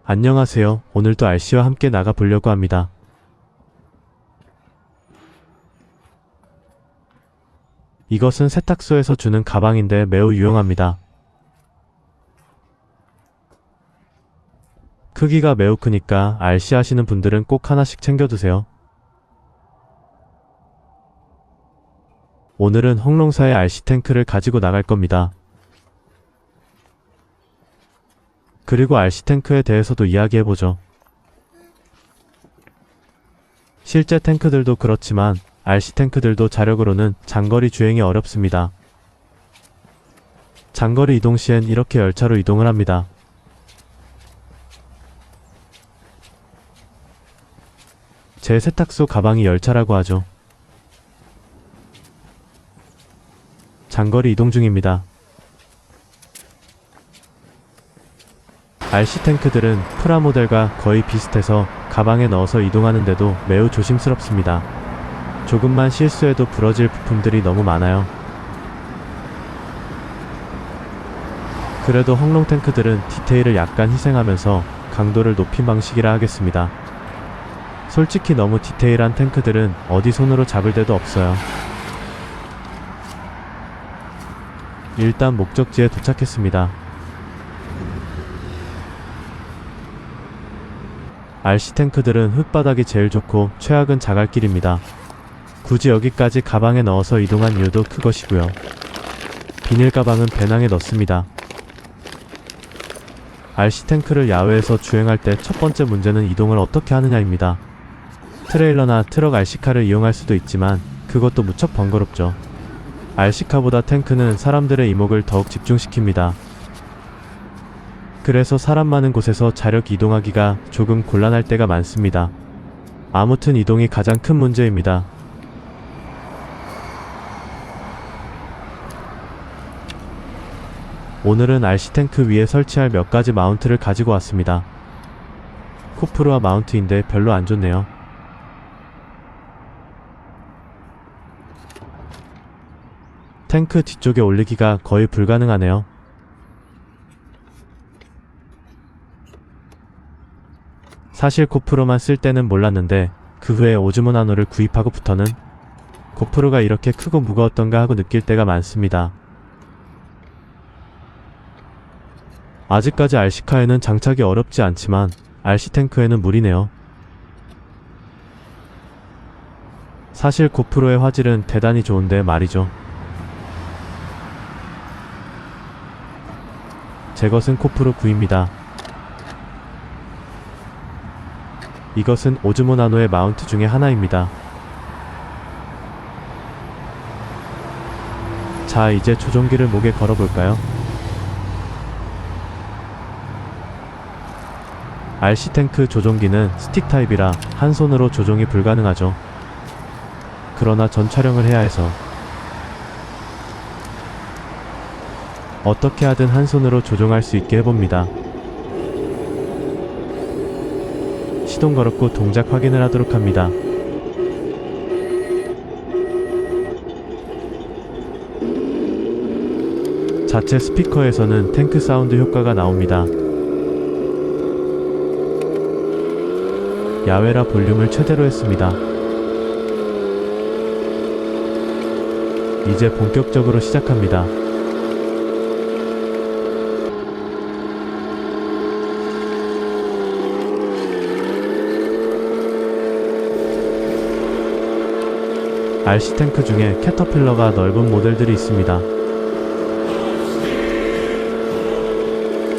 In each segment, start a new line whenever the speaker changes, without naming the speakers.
안녕하세요. 오늘도 RC와 함께 나가 보려고 합니다. 이것은 세탁소에서 주는 가방인데 매우 유용합니다. 크기가 매우 크니까 RC 하시는 분들은 꼭 하나씩 챙겨두세요. 오늘은 헝롱사의 RC 탱크를 가지고 나갈 겁니다. 그리고 RC 탱크에 대해서도 이야기해보죠. 실제 탱크들도 그렇지만 RC 탱크들도 자력으로는 장거리 주행이 어렵습니다. 장거리 이동 시엔 이렇게 열차로 이동을 합니다. 제 세탁소 가방이 열차라고 하죠. 장거리 이동 중입니다. RC 탱크들은 프라모델과 거의 비슷해서 가방에 넣어서 이동하는데도 매우 조심스럽습니다. 조금만 실수해도 부러질 부품들이 너무 많아요. 그래도 헝롱 탱크들은 디테일을 약간 희생하면서 강도를 높인 방식이라 하겠습니다. 솔직히 너무 디테일한 탱크들은 어디 손으로 잡을 데도 없어요. 일단 목적지에 도착했습니다. RC 탱크들은 흙바닥이 제일 좋고 최악은 자갈길입니다. 굳이 여기까지 가방에 넣어서 이동한 이유도 그것이고요. 비닐 가방은 배낭에 넣습니다. RC 탱크를 야외에서 주행할 때 첫 번째 문제는 이동을 어떻게 하느냐입니다. 트레일러나 트럭 RC카를 이용할 수도 있지만 그것도 무척 번거롭죠. RC카보다 탱크는 사람들의 이목을 더욱 집중시킵니다. 그래서 사람 많은 곳에서 자력 이동하기가 조금 곤란할 때가 많습니다. 아무튼 이동이 가장 큰 문제입니다. 오늘은 RC 탱크 위에 설치할 몇 가지 마운트를 가지고 왔습니다. 코프루아 마운트인데 별로 안 좋네요. 탱크 뒤쪽에 올리기가 거의 불가능하네요. 사실 고프로만 쓸 때는 몰랐는데 그 후에 오즈모 나노를 구입하고부터는 고프로가 이렇게 크고 무거웠던가 하고 느낄 때가 많습니다. 아직까지 RC카에는 장착이 어렵지 않지만 RC 탱크에는 무리네요. 사실 고프로의 화질은 대단히 좋은데 말이죠. 제 것은 코프로 9입니다. 이것은 오즈모 나노의 마운트 중에 하나입니다. 자, 이제 조종기를 목에 걸어볼까요? RC 탱크 조종기는 스틱 타입이라 한 손으로 조종이 불가능하죠. 그러나 전 촬영을 해야 해서 어떻게 하든 한 손으로 조종할 수 있게 해봅니다. 시동 걸었고 동작 확인을 하도록 합니다. 자체 스피커에서는 탱크 사운드 효과가 나옵니다. 야외라 볼륨을 최대로 했습니다. 이제 본격적으로 시작합니다. RC 탱크 중에 캐터필러가 넓은 모델들이 있습니다.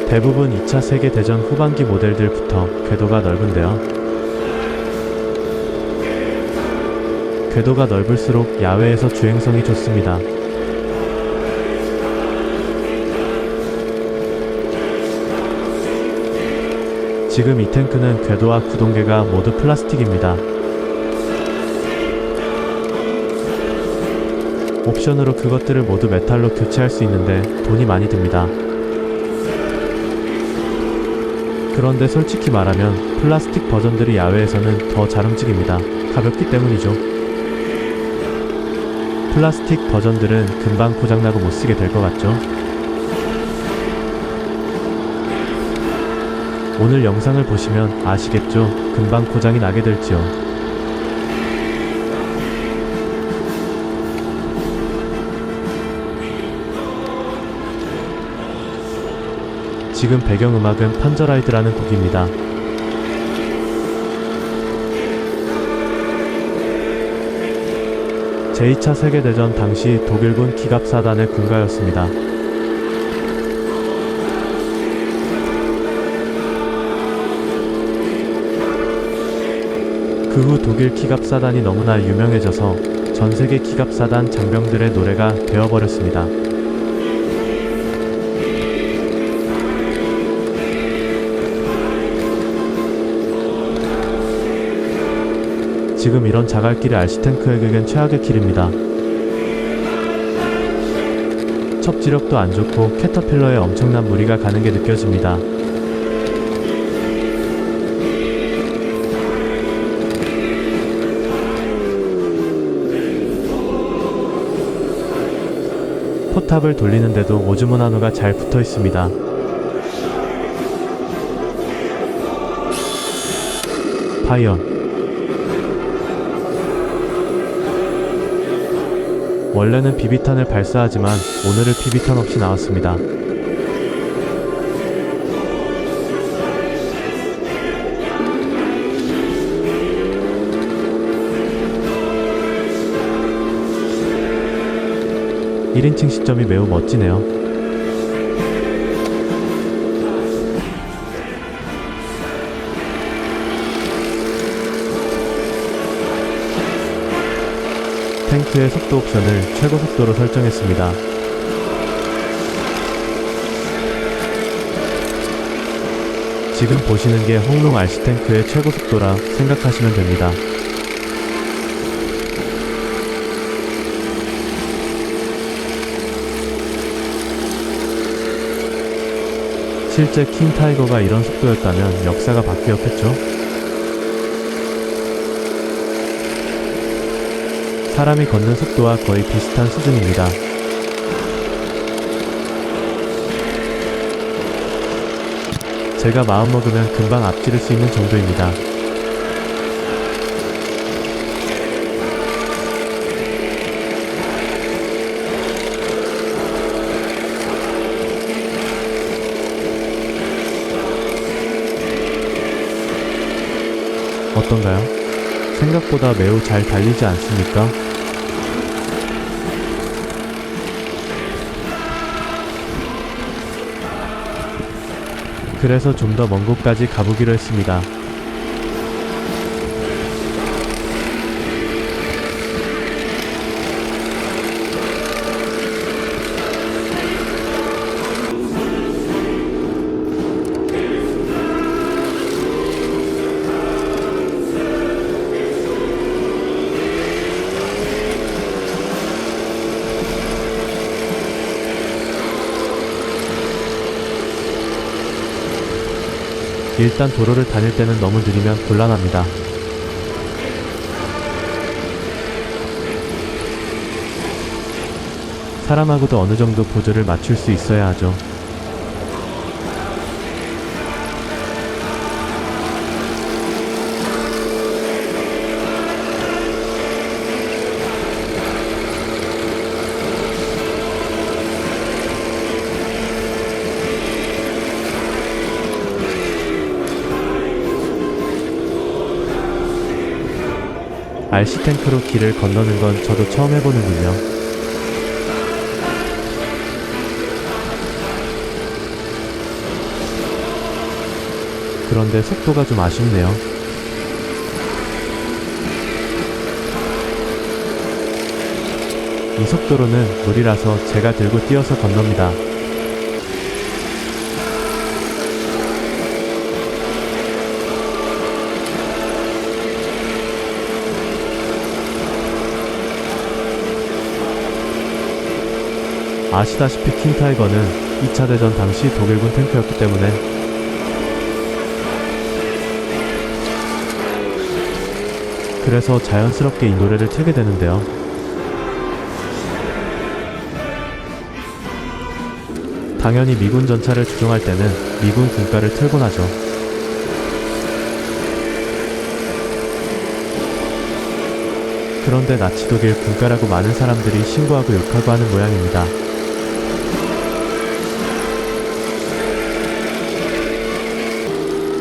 대부분 2차 세계대전 후반기 모델들부터 궤도가 넓은데요. 궤도가 넓을수록 야외에서 주행성이 좋습니다. 지금 이 탱크는 궤도와 구동계가 모두 플라스틱입니다. 옵션으로 그것들을 모두 메탈로 교체할 수 있는데 돈이 많이 듭니다. 그런데 솔직히 말하면 플라스틱 버전들이 야외에서는 더 잘 움직입니다. 가볍기 때문이죠. 플라스틱 버전들은 금방 고장나고 못쓰게 될 것 같죠? 오늘 영상을 보시면 아시겠죠? 금방 고장이 나게 될지요. 지금 배경음악은 판저라이드라는 곡입니다. 제2차 세계대전 당시 독일군 기갑사단의 군가였습니다. 그 후 독일 기갑사단이 너무나 유명해져서 전세계 기갑사단 장병들의 노래가 되어버렸습니다. 지금 이런 자갈길이 RC탱크에겐 최악의 길입니다. 첩지력도 안 좋고 캐터필러에 엄청난 무리가 가는 게 느껴집니다. 포탑을 돌리는데도 오즈모나노가 잘 붙어 있습니다. 파이어. 원래는 비비탄을 발사하지만 오늘은 비비탄 없이 나왔습니다. (1인칭) 시점이 매우 멋지네요. 탱크의 속도 옵션을 최고 속도로 설정했습니다. 지금 보시는 게 홍롱 RC탱크의 최고 속도라 생각하시면 됩니다. 실제 킹타이거가 이런 속도였다면 역사가 바뀌었겠죠? 사람이 걷는 속도와 거의 비슷한 수준입니다. 제가 마음먹으면 금방 앞지를 수 있는 정도입니다. 어떤가요? 생각보다 매우 잘 달리지 않습니까? 그래서 좀 더 먼 곳까지 가보기로 했습니다. 일단 도로를 다닐 때는 너무 느리면 곤란합니다. 사람하고도 어느 정도 보조를 맞출 수 있어야 하죠. RC탱크로 길을 건너는 건 저도 처음 해보는군요. 그런데 속도가 좀 아쉽네요. 이 속도로는 물이라서 제가 들고 뛰어서 건넙니다. 아시다시피 킹타이거는 2차 대전 당시 독일군 탱크였기 때문에 그래서 자연스럽게 이 노래를 틀게 되는데요. 당연히 미군 전차를 조종할 때는 미군 군가를 틀곤 하죠. 그런데 나치 독일 군가라고 많은 사람들이 신고하고 욕하고 하는 모양입니다.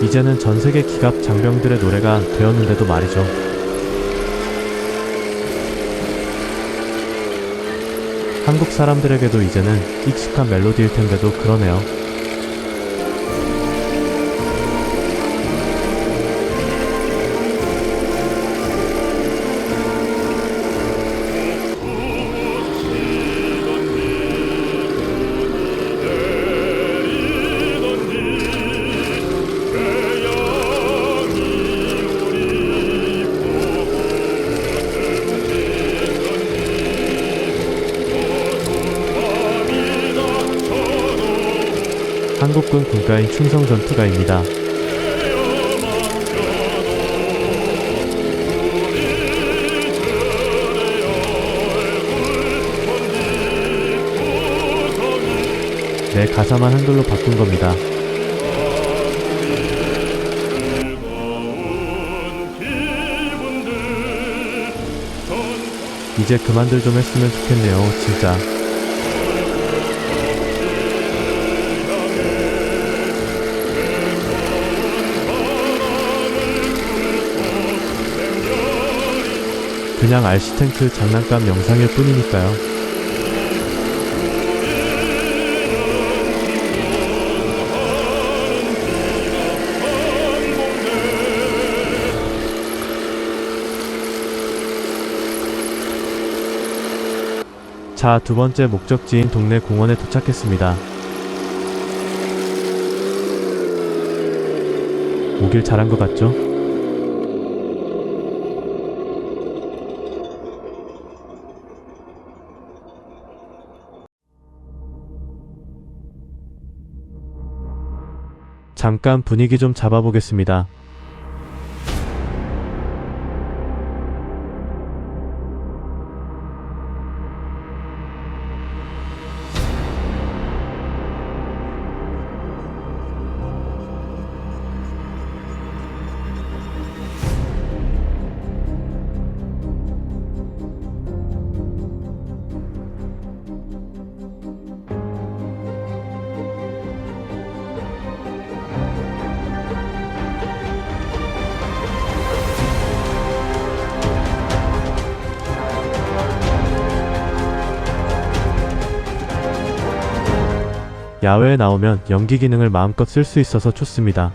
이제는 전세계 기갑 장병들의 노래가 되었는데도 말이죠. 한국 사람들에게도 이제는 익숙한 멜로디일 텐데도 그러네요. 한국군 군가인 충성전투가입니다. 내 가사만 한글로 바꾼 겁니다. 이제 그만들 좀 했으면 좋겠네요, 진짜. 그냥 RC탱크 장난감 영상일 뿐이니까요. 자, 두 번째 목적지인 동네 공원에 도착했습니다. 오길 잘한 것 같죠? 잠깐 분위기 좀 잡아보겠습니다. 야외에 나오면 연기 기능을 마음껏 쓸 수 있어서 좋습니다.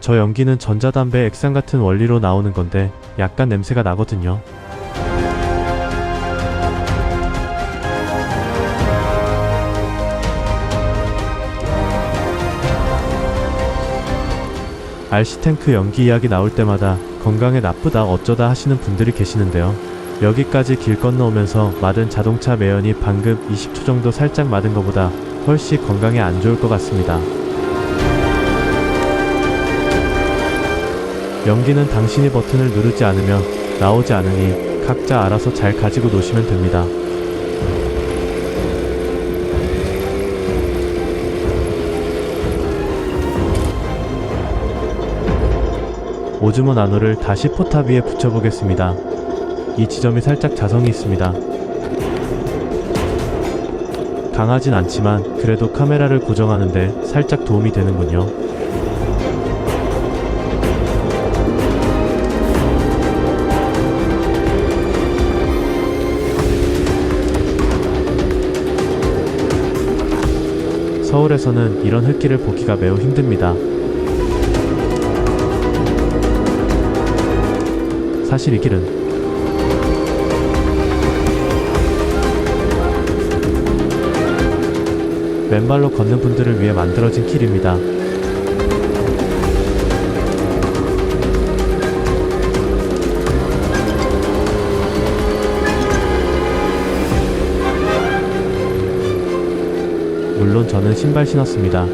저 연기는 전자담배 액상 같은 원리로 나오는 건데 약간 냄새가 나거든요. RC탱크 연기 이야기 나올 때마다 건강에 나쁘다 어쩌다 하시는 분들이 계시는데요. 여기까지 길 건너오면서 맞은 자동차 매연이 방금 20초 정도 살짝 맞은 것보다 훨씬 건강에 안 좋을 것 같습니다. 연기는 당신이 버튼을 누르지 않으면 나오지 않으니 각자 알아서 잘 가지고 노시면 됩니다. 오즈모 나노를 다시 포탑 위에 붙여보겠습니다. 이 지점이 살짝 자성이 있습니다. 강하진 않지만 그래도 카메라를 고정하는데 살짝 도움이 되는군요. 서울에서는 이런 흙길을 보기가 매우 힘듭니다. 사실 이 길은 맨발로 걷는 분들을 위해 만들어진 길입니다. 물론 저는 신발 신었습니다.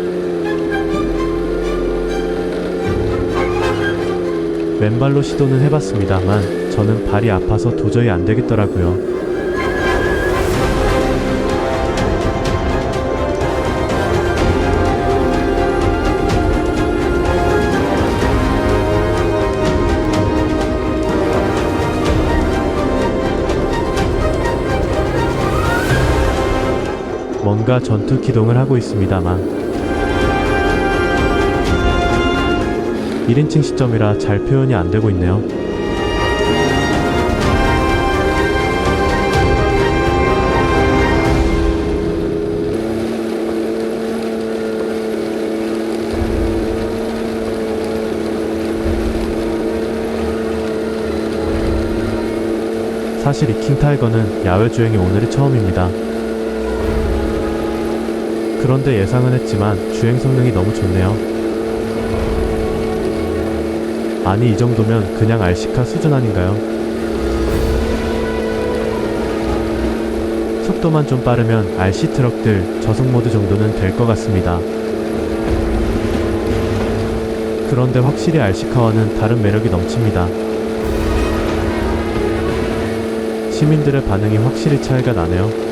맨발로 시도는 해봤습니다만 저는 발이 아파서 도저히 안 되겠더라고요. 뭔가 전투 기동을 하고 있습니다만 1인칭 시점이라 잘 표현이 안 되고 있네요. 사실 이 킹타이거는 야외 주행이 오늘이 처음입니다. 그런데 예상은 했지만 주행 성능이 너무 좋네요. 아니 이 정도면 그냥 RC카 수준 아닌가요? 속도만 좀 빠르면 RC 트럭들 저속 모드 정도는 될 것 같습니다. 그런데 확실히 RC카와는 다른 매력이 넘칩니다. 시민들의 반응이 확실히 차이가 나네요.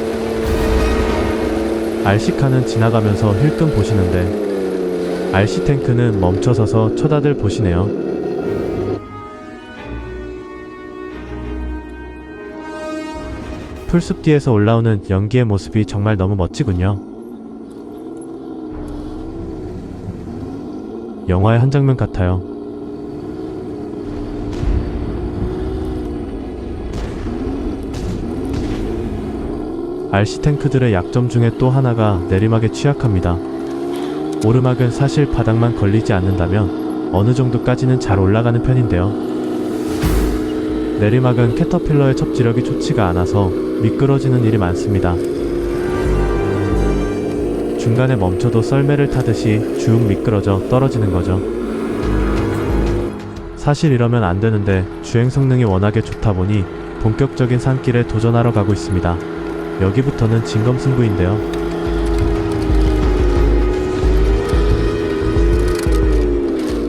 RC카는 지나가면서 힐끔 보시는데 RC탱크는 멈춰서서 쳐다들 보시네요. 풀숲 뒤에서 올라오는 연기의 모습이 정말 너무 멋지군요. 영화의 한 장면 같아요. RC탱크들의 약점 중에 또 하나가 내리막에 취약합니다. 오르막은 사실 바닥만 걸리지 않는다면 어느 정도까지는 잘 올라가는 편인데요. 내리막은 캐터필러의 첩지력이 좋지가 않아서 미끄러지는 일이 많습니다. 중간에 멈춰도 썰매를 타듯이 쭉 미끄러져 떨어지는 거죠. 사실 이러면 안 되는데 주행 성능이 워낙에 좋다 보니 본격적인 산길에 도전하러 가고 있습니다. 여기부터는 진검승부인데요.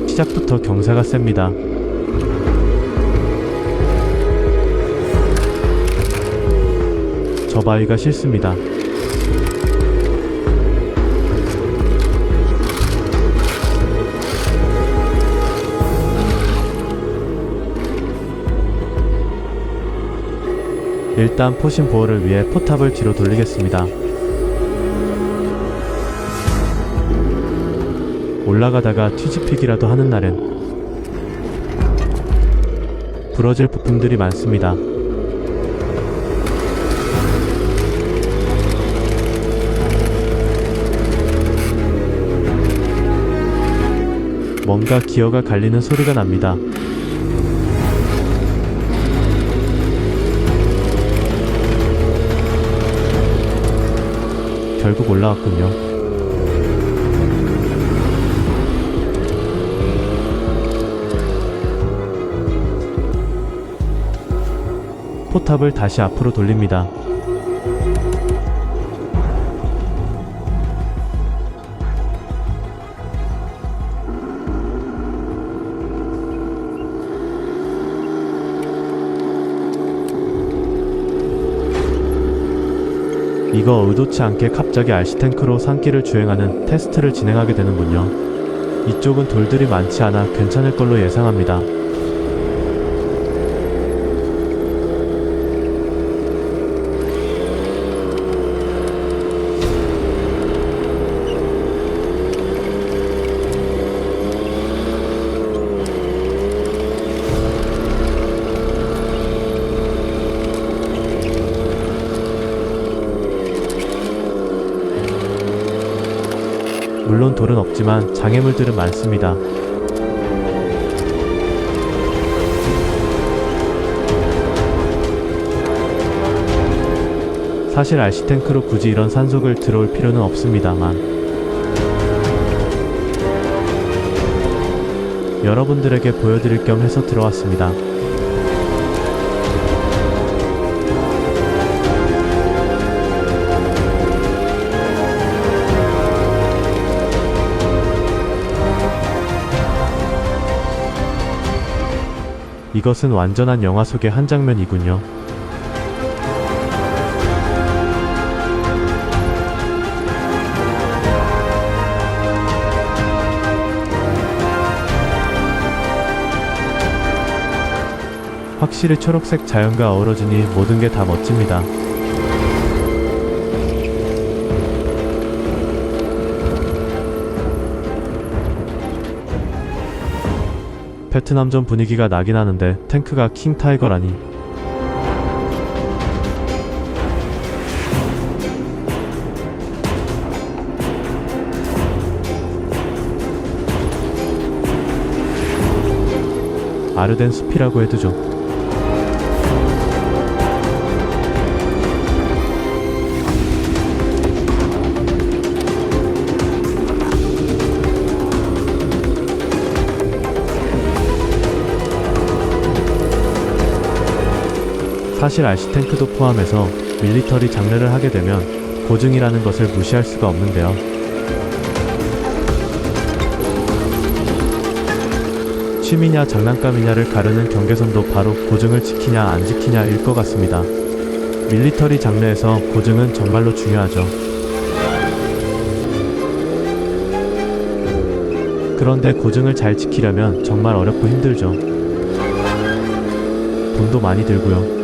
시작부터 경사가 셉니다. 저 바위가 싫습니다. 일단 포신 보호를 위해 포탑을 뒤로 돌리겠습니다. 올라가다가 뒤집히기라도 하는 날엔 부러질 부품들이 많습니다. 뭔가 기어가 갈리는 소리가 납니다. 결국 올라왔군요. 포탑을 다시 앞으로 돌립니다. 이거 의도치 않게 갑자기 RC탱크로 산길을 주행하는 테스트를 진행하게 되는군요. 이쪽은 돌들이 많지 않아 괜찮을 걸로 예상합니다. 물론 돌은 없지만 장애물들은 많습니다. 사실 RC탱크로 굳이 이런 산속을 들어올 필요는 없습니다만 여러분들에게 보여드릴 겸 해서 들어왔습니다. 이것은 완전한 영화 속의 한 장면이군요. 확실히 초록색 자연과 어우러지니 모든 게 다 멋집니다. 베트남전 분위기가 나긴 하는데 탱크가 킹타이거라니. 아르덴 숲이라고 해두죠. 사실 RC 탱크도 포함해서 밀리터리 장르를 하게 되면 고증이라는 것을 무시할 수가 없는데요. 취미냐 장난감이냐를 가르는 경계선도 바로 고증을 지키냐 안 지키냐일 것 같습니다. 밀리터리 장르에서 고증은 정말로 중요하죠. 그런데 고증을 잘 지키려면 정말 어렵고 힘들죠. 돈도 많이 들고요.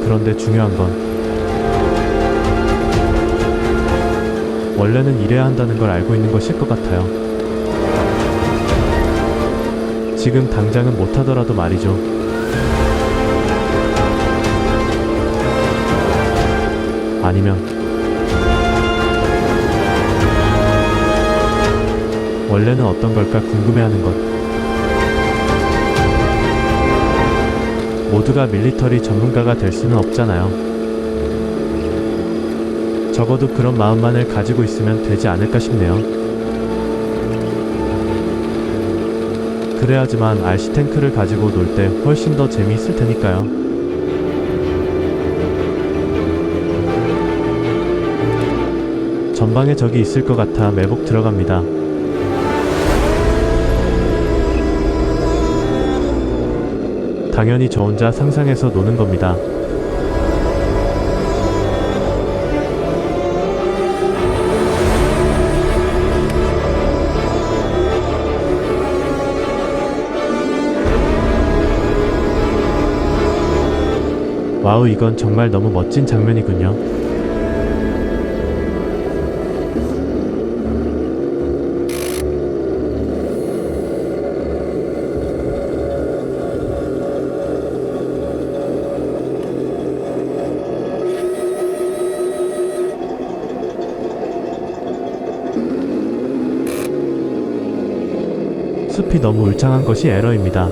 그런데 중요한 건 원래는 이래야 한다는 걸 알고 있는 것일 것 같아요. 지금 당장은 못하더라도 말이죠. 아니면 원래는 어떤 걸까 궁금해하는 것. 모두가 밀리터리 전문가가 될 수는 없잖아요. 적어도 그런 마음만을 가지고 있으면 되지 않을까 싶네요. 그래야지만 RC 탱크를 가지고 놀 때 훨씬 더 재미있을 테니까요. 전방에 적이 있을 것 같아 매복 들어갑니다. 당연히 저 혼자 상상해서 노는 겁니다. 와우, 이건 정말 너무 멋진 장면이군요. 숲이 너무 울창한 것이 에러입니다.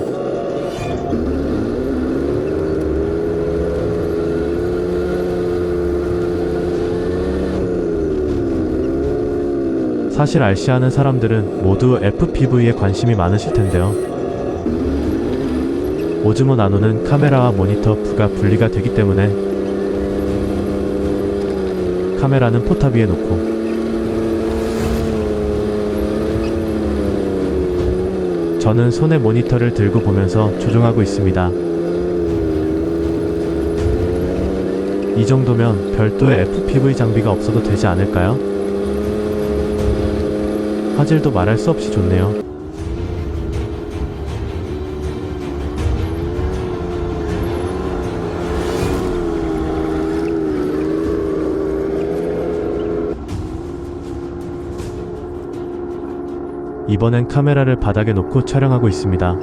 사실 RC 하는 사람들은 모두 FPV에 관심이 많으실 텐데요. 오즈모 나노는 카메라와 모니터 부가 분리가 되기 때문에 카메라는 포탑 위에 놓고 저는 손에 모니터를 들고 보면서 조종하고 있습니다. 이 정도면 별도의 FPV 장비가 없어도 되지 않을까요? 화질도 말할 수 없이 좋네요. 이번엔 카메라를 바닥에 놓고 촬영하고 있습니다.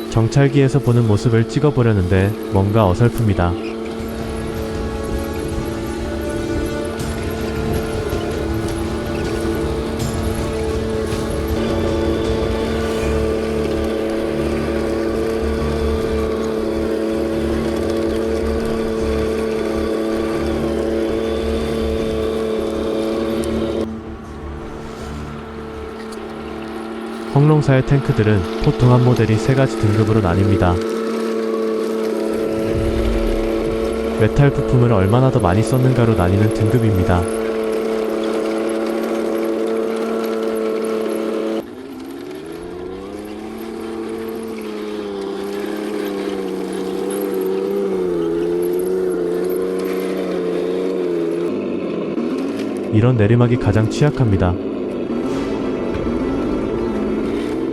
정찰기에서 보는 모습을 찍어보려는데 뭔가 어설픕니다. 헝롱사의 탱크들은 보통 한 모델이 3가지 등급으로 나뉩니다. 메탈 부품을 얼마나 더 많이 썼는가로 나뉘는 등급입니다. 이런 내리막이 가장 취약합니다.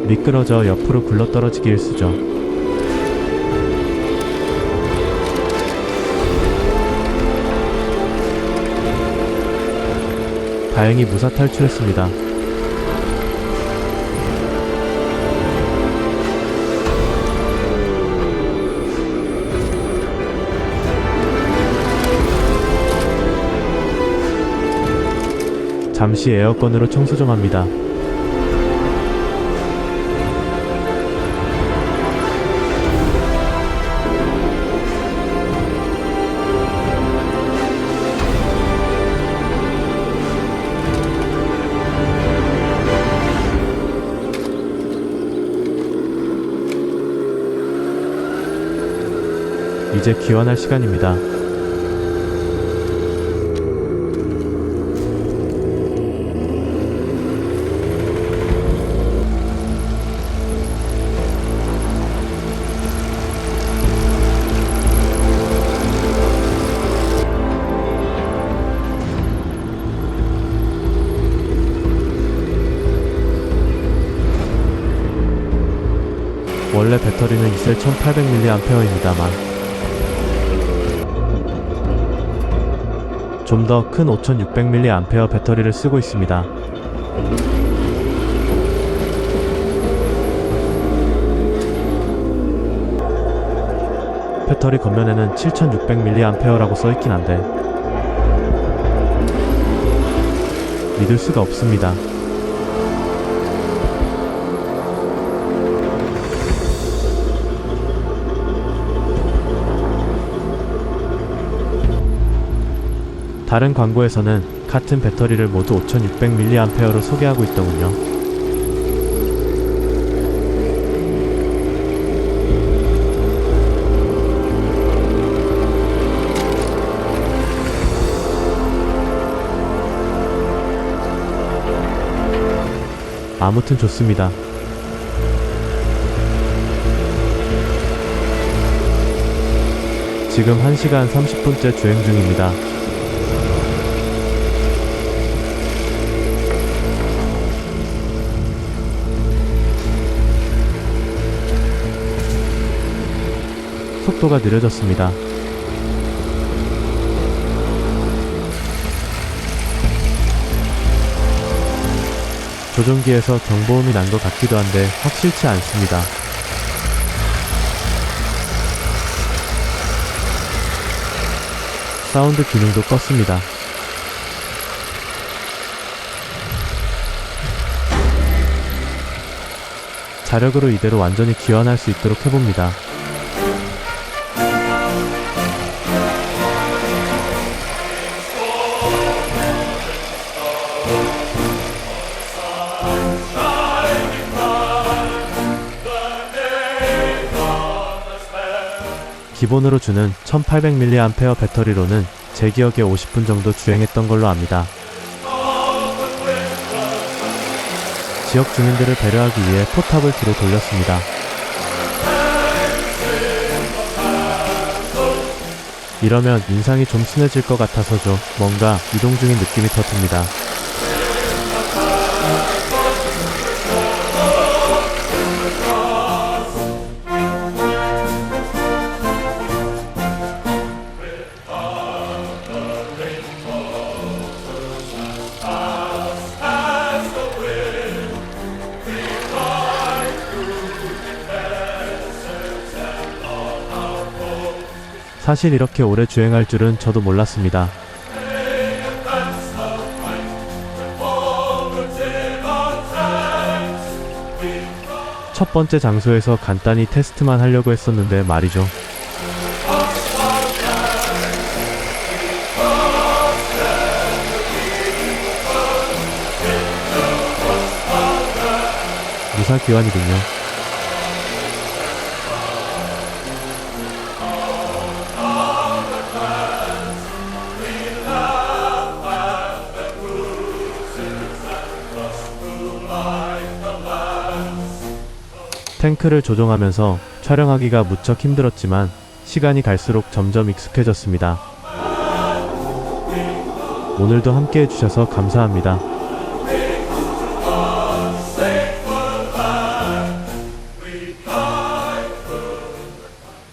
미끄러져 옆으로 굴러떨어지기 일쑤죠. 다행히 무사 탈출했습니다. 잠시 에어건으로 청소 좀 합니다. 이제 귀환할 시간입니다. 원래 배터리는 이셀 1800mAh입니다만 좀 더 큰 5600mAh 배터리를 쓰고 있습니다. 배터리 겉면에는 7600mAh라고 써있긴 한데 믿을 수가 없습니다. 다른 광고에서는 같은 배터리를 모두 5600mAh로 소개하고 있더군요. 아무튼 좋습니다. 지금 1시간 30분째 주행 중입니다. 속도가 느려졌습니다. 조종기에서 경보음이 난 것 같기도 한데 확실치 않습니다. 사운드 기능도 껐습니다. 자력으로 이대로 완전히 귀환할 수 있도록 해봅니다. 기본으로 주는 1800mAh 배터리로는 제 기억에 50분 정도 주행했던 걸로 압니다. 지역 주민들을 배려하기 위해 포탑을 뒤로 돌렸습니다. 이러면 인상이 좀 순해질 것 같아서죠. 뭔가 이동 중인 느낌이 더 듭니다. 사실 이렇게 오래 주행할 줄은 저도 몰랐습니다. 첫 번째 장소에서 간단히 테스트만 하려고 했었는데 말이죠. 무사귀환이군요. 탱크를 조종하면서 촬영하기가 무척 힘들었지만 시간이 갈수록 점점 익숙해졌습니다. 오늘도 함께 해주셔서 감사합니다.